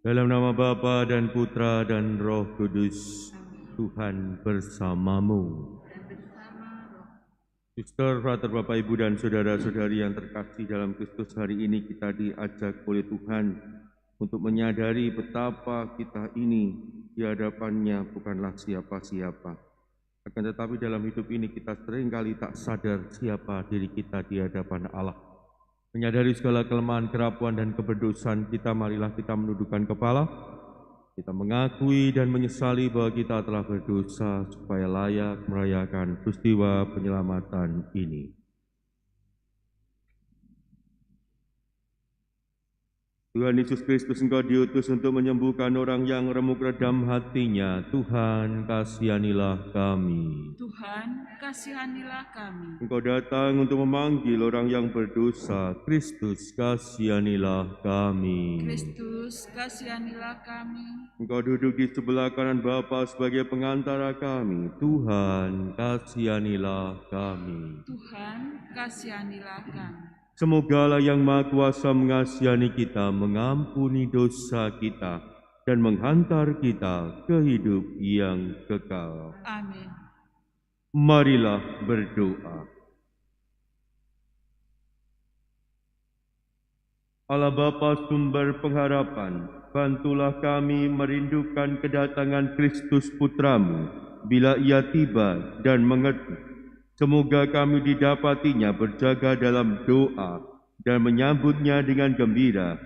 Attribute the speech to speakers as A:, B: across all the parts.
A: Dalam nama Bapa dan Putra dan Roh Kudus, Tuhan bersamamu. Suster, frater, Bapak, Ibu, dan saudara-saudari yang terkasih dalam Kristus, hari ini kita diajak oleh Tuhan untuk menyadari betapa kita ini di hadapannya bukanlah siapa-siapa. Akan tetapi dalam hidup ini kita seringkali tak sadar siapa diri kita di hadapan Allah. Menyadari segala kelemahan, kerapuan, dan keberdosan kita, marilah kita menundukkan kepala. Kita mengakui dan menyesali bahwa kita telah berdosa supaya layak merayakan peristiwa penyelamatan ini. Tuhan Yesus Kristus, Engkau diutus untuk menyembuhkan orang yang remuk redam hatinya. Tuhan, kasihanilah kami.
B: Tuhan, kasihanilah kami.
A: Engkau datang untuk memanggil orang yang berdosa. Kristus, kasihanilah kami.
B: Kristus, kasihanilah kami.
A: Engkau duduk di sebelah kanan Bapa sebagai pengantara kami. Tuhan, kasihanilah kami.
B: Tuhan, kasihanilah kami.
A: Semoga Allah yang Maha Kuasa mengasihani kita, mengampuni dosa kita, dan menghantar kita ke hidup yang kekal.
B: Amin.
A: Marilah berdoa. Allah Bapa sumber pengharapan, bantulah kami merindukan kedatangan Kristus Putramu bila Ia tiba dan mengerti. Semoga kami didapatinya berjaga dalam doa dan menyambutnya dengan gembira.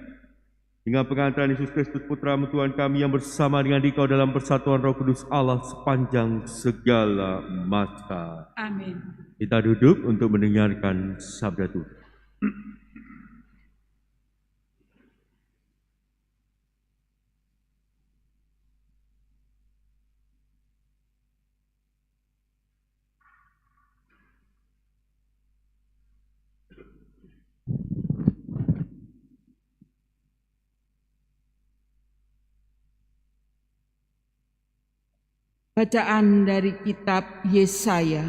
A: Dengan pengantaran Yesus Kristus Putramu Tuhan kami yang bersama dengan Dikau dalam persatuan Roh Kudus Allah sepanjang segala masa.
B: Amin.
A: Kita duduk untuk mendengarkan sabda Tuhan.
B: Bacaan dari kitab Yesaya.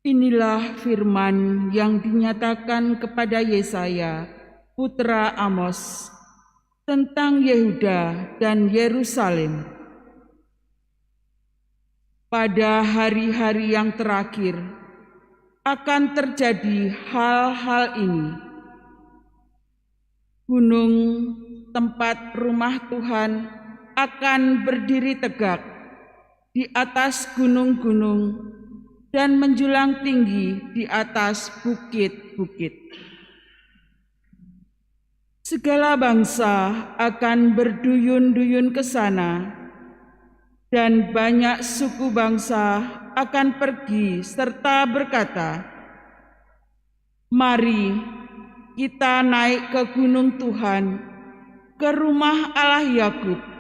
B: Inilah firman yang dinyatakan kepada Yesaya, putra Amos, tentang Yehuda dan Yerusalem. Pada hari-hari yang terakhir akan terjadi hal-hal ini. Gunung tempat rumah Tuhan akan berdiri tegak di atas gunung-gunung dan menjulang tinggi di atas bukit-bukit. Segala bangsa akan berduyun-duyun ke sana, dan banyak suku bangsa akan pergi serta berkata, "Mari kita naik ke gunung Tuhan, ke rumah Allah Yakub,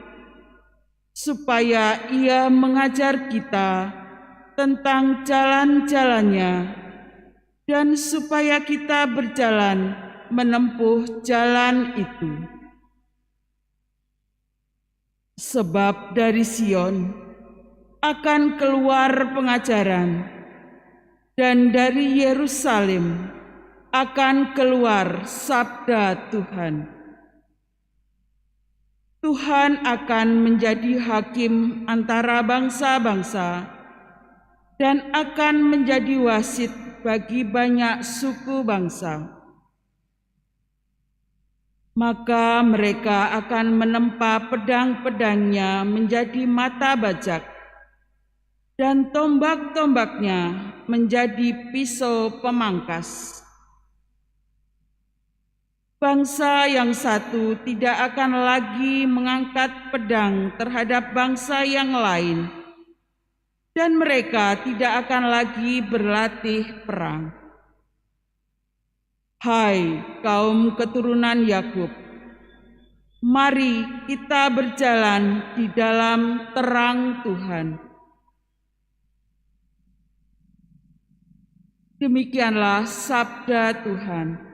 B: supaya Ia mengajar kita tentang jalan-jalannya, dan supaya kita berjalan menempuh jalan itu. Sebab dari Sion akan keluar pengajaran, dan dari Yerusalem akan keluar sabda Tuhan. Tuhan akan menjadi hakim antara bangsa-bangsa dan akan menjadi wasit bagi banyak suku bangsa. Maka mereka akan menempa pedang-pedangnya menjadi mata bajak dan tombak-tombaknya menjadi pisau pemangkas. Bangsa yang satu tidak akan lagi mengangkat pedang terhadap bangsa yang lain, dan mereka tidak akan lagi berlatih perang. Hai kaum keturunan Yakub, mari kita berjalan di dalam terang Tuhan." Demikianlah sabda Tuhan.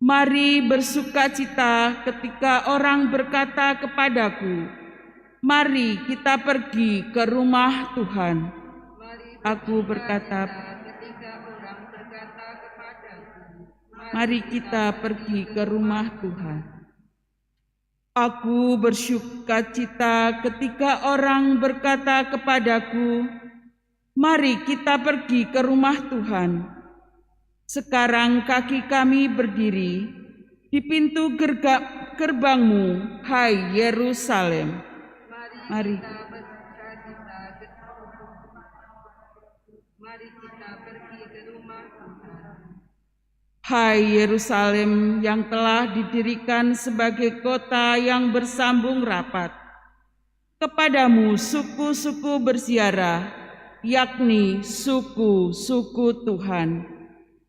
B: Mari bersukacita ketika orang berkata kepadaku, mari kita pergi ke rumah Tuhan. Aku berkata, mari kita pergi ke rumah Tuhan. Aku bersukacita ketika orang berkata kepadaku, mari kita pergi ke rumah Tuhan. Sekarang kaki kami berdiri di pintu gerbangmu, hai Yerusalem. Mari kita pergi ke rumah Tuhan. Hai Yerusalem yang telah didirikan sebagai kota yang bersambung rapat. Kepadamu suku-suku berziarah, yakni suku-suku Tuhan.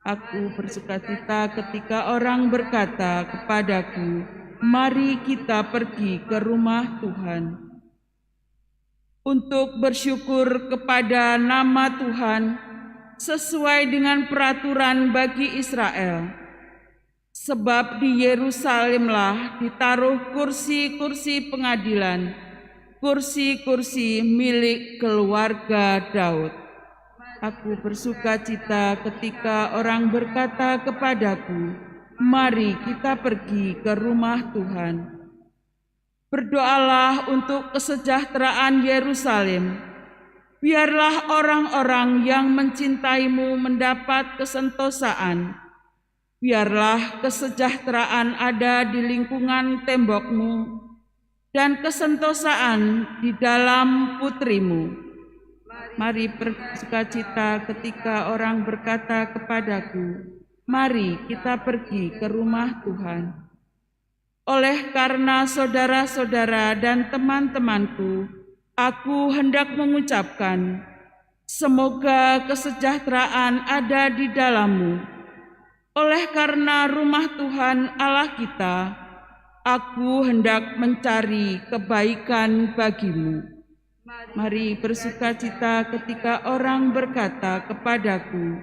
B: Aku bersukacita ketika orang berkata kepadaku, mari kita pergi ke rumah Tuhan. Untuk bersyukur kepada nama Tuhan, sesuai dengan peraturan bagi Israel. Sebab di Yerusalemlah ditaruh kursi-kursi pengadilan, kursi-kursi milik keluarga Daud. Aku bersukacita ketika orang berkata kepadaku, mari kita pergi ke rumah Tuhan. Berdoalah untuk kesejahteraan Yerusalem. Biarlah orang-orang yang mencintaimu mendapat kesentosaan. Biarlah kesejahteraan ada di lingkungan tembokmu dan kesentosaan di dalam putrimu. Mari bersukacita ketika orang berkata kepadaku, mari kita pergi ke rumah Tuhan. Oleh karena saudara-saudara dan teman-temanku, aku hendak mengucapkan, semoga kesejahteraan ada di dalammu. Oleh karena rumah Tuhan Allah kita, aku hendak mencari kebaikan bagimu. Mari bersukacita ketika orang berkata kepadaku,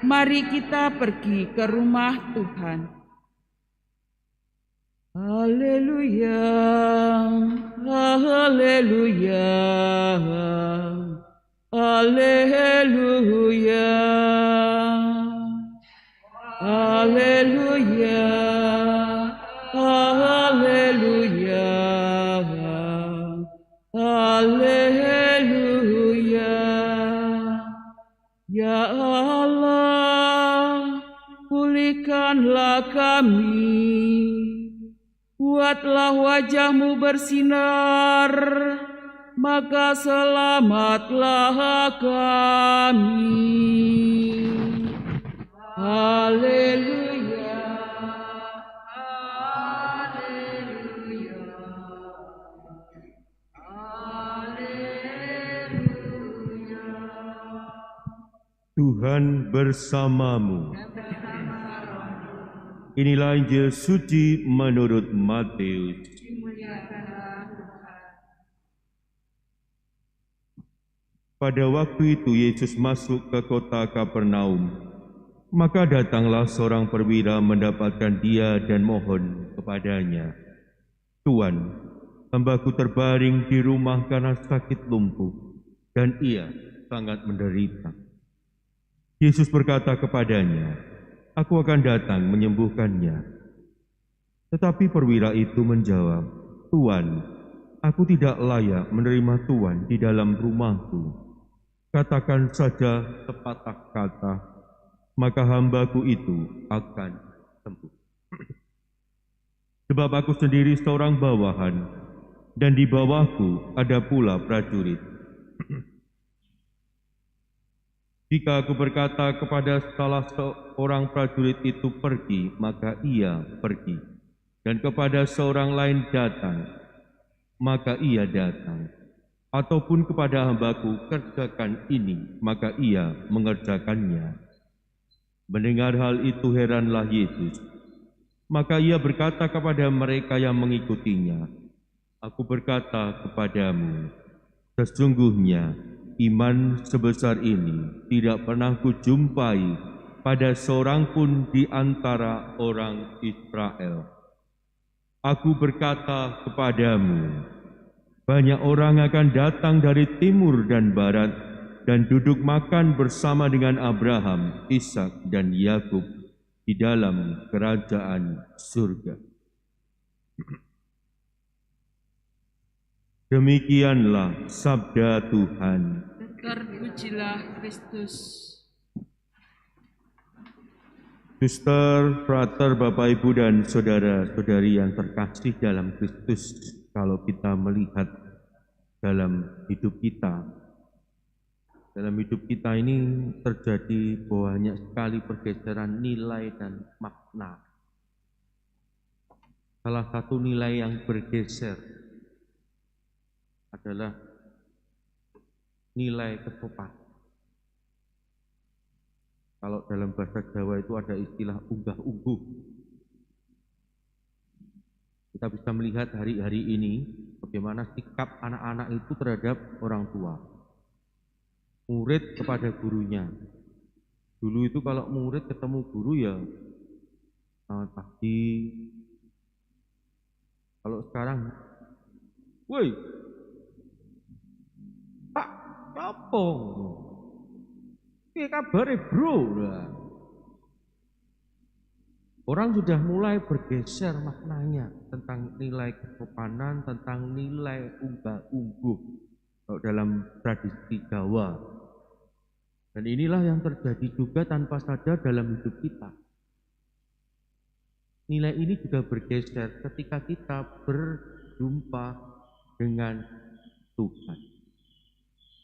B: mari kita pergi ke rumah Tuhan. Haleluya, haleluya, haleluya, haleluya, haleluya, haleluya. Ya Allah, pulihkanlah kami. Buatlah wajah-Mu bersinar, maka selamatlah kami. Haleluya, haleluya, haleluya.
A: Tuhan bersamamu. Inilah Injil suci menurut Matius. Pada waktu itu Yesus masuk ke kota Kapernaum. Maka datanglah seorang perwira mendapatkan dia dan mohon kepadanya, Tuan, hambaku terbaring di rumah karena sakit lumpuh, dan ia sangat menderita. Yesus berkata kepadanya, aku akan datang menyembuhkannya. Tetapi perwira itu menjawab, Tuan, aku tidak layak menerima Tuan di dalam rumahku. Katakan saja sepatah kata, maka hambaku itu akan sembuh. Sebab aku sendiri seorang bawahan, dan di bawahku ada pula prajurit. Jika aku berkata kepada salah seorang prajurit itu pergi, maka ia pergi. Dan kepada seorang lain datang, maka ia datang. Ataupun kepada hambaku kerjakan ini, maka ia mengerjakannya. Mendengar hal itu heranlah Yesus. Maka ia berkata kepada mereka yang mengikutinya, aku berkata kepadamu, sesungguhnya iman sebesar ini tidak pernah kujumpai pada seorang pun di antara orang Israel. Aku berkata kepadamu, banyak orang akan datang dari timur dan barat dan duduk makan bersama dengan Abraham, Ishak, dan Yakub di dalam kerajaan surga. Demikianlah sabda Tuhan.
B: Terpujilah Kristus.
A: Suster, frater, Bapak, Ibu, dan saudara-saudari yang terkasih dalam Kristus, kalau kita melihat dalam hidup kita ini terjadi banyak sekali pergeseran nilai dan makna. Salah satu nilai yang bergeser adalah nilai kesopanan. Kalau dalam bahasa Jawa itu ada istilah unggah-ungguh. Kita bisa melihat hari-hari ini bagaimana sikap anak-anak itu terhadap orang tua. Murid kepada gurunya. Dulu itu kalau murid ketemu guru ya selamat pagi. Kalau sekarang, woi, Pak, apa? Piye kabare, Bro? Orang sudah mulai bergeser maknanya tentang nilai kesopanan, tentang nilai unggah-ungguh dalam tradisi Jawa. Dan inilah yang terjadi juga tanpa sadar dalam hidup kita. Nilai ini juga bergeser ketika kita berjumpa dengan Tuhan.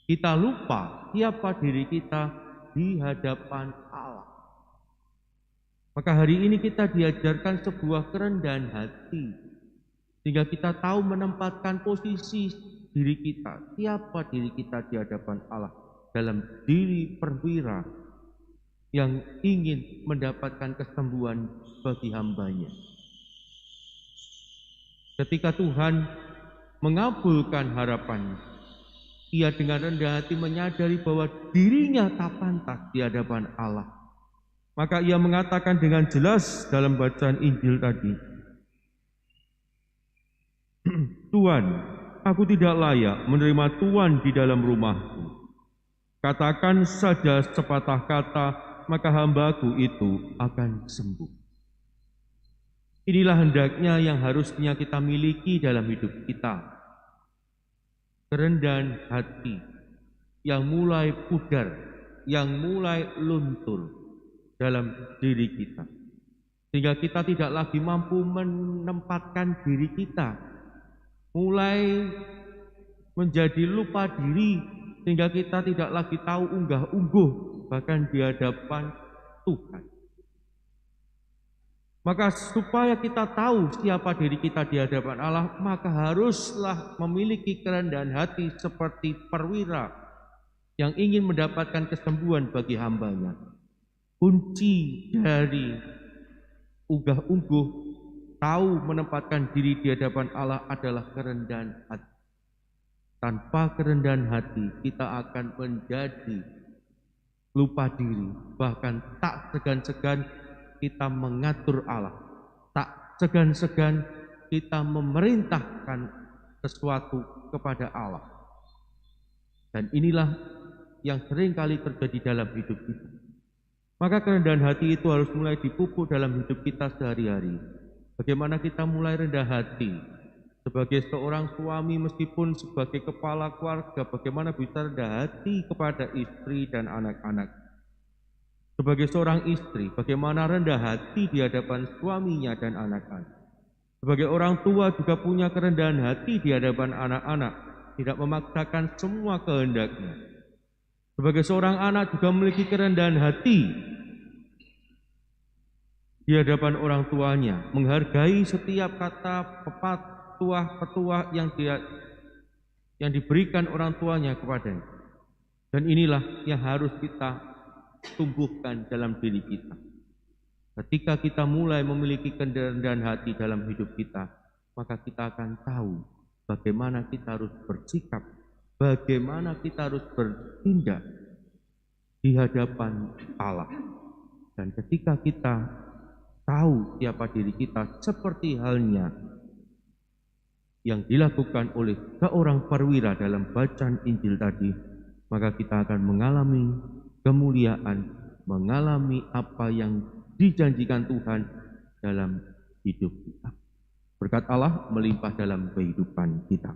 A: Kita lupa siapa diri kita di hadapan Allah. Maka hari ini kita diajarkan sebuah kerendahan hati, sehingga kita tahu menempatkan posisi diri kita, siapa diri kita di hadapan Allah dalam diri perwira yang ingin mendapatkan kesembuhan bagi hambanya. Ketika Tuhan mengabulkan harapan, ia dengan rendah hati menyadari bahwa dirinya tak pantas di hadapan Allah. Maka ia mengatakan dengan jelas dalam bacaan Injil tadi, Tuhan, aku tidak layak menerima Tuhan di dalam rumahku. Katakan saja sepatah kata, maka hambaku itu akan sembuh. Inilah hendaknya yang harusnya kita miliki dalam hidup kita. Kerendahan hati yang mulai pudar, yang mulai luntur dalam diri kita, sehingga kita tidak lagi mampu menempatkan diri kita, mulai menjadi lupa diri, sehingga kita tidak lagi tahu unggah-ungguh bahkan di hadapan Tuhan. Maka supaya kita tahu siapa diri kita di hadapan Allah, maka haruslah memiliki kerendahan hati seperti perwira yang ingin mendapatkan kesembuhan bagi hambanya. Kunci dari unggah-ungguh, tahu menempatkan diri di hadapan Allah adalah kerendahan hati. Tanpa kerendahan hati, kita akan menjadi lupa diri, bahkan tak segan-segan kita mengatur Allah, tak segan-segan kita memerintahkan sesuatu kepada Allah. Dan inilah yang sering kali terjadi dalam hidup kita. Maka kerendahan hati itu harus mulai dipupuk dalam hidup kita sehari-hari. Bagaimana kita mulai rendah hati sebagai seorang suami, meskipun sebagai kepala keluarga, bagaimana bisa rendah hati kepada istri dan anak-anak. Sebagai seorang istri, bagaimana rendah hati di hadapan suaminya dan anak-anak. Sebagai orang tua juga punya kerendahan hati di hadapan anak-anak, tidak memaksakan semua kehendaknya. Sebagai seorang anak juga memiliki kerendahan hati di hadapan orang tuanya, menghargai setiap kata petuah yang diberikan orang tuanya kepadanya. Dan inilah yang harus kita tumbuhkan dalam diri kita. Ketika kita mulai memiliki kerendahan hati dalam hidup kita, maka kita akan tahu bagaimana kita harus bersikap, bagaimana kita harus bertindak di hadapan Allah. Dan ketika kita tahu siapa diri kita seperti halnya yang dilakukan oleh seorang perwira dalam bacaan Injil tadi, maka kita akan mengalami kemuliaan, mengalami apa yang dijanjikan Tuhan dalam hidup kita. Berkat Allah melimpah dalam kehidupan kita.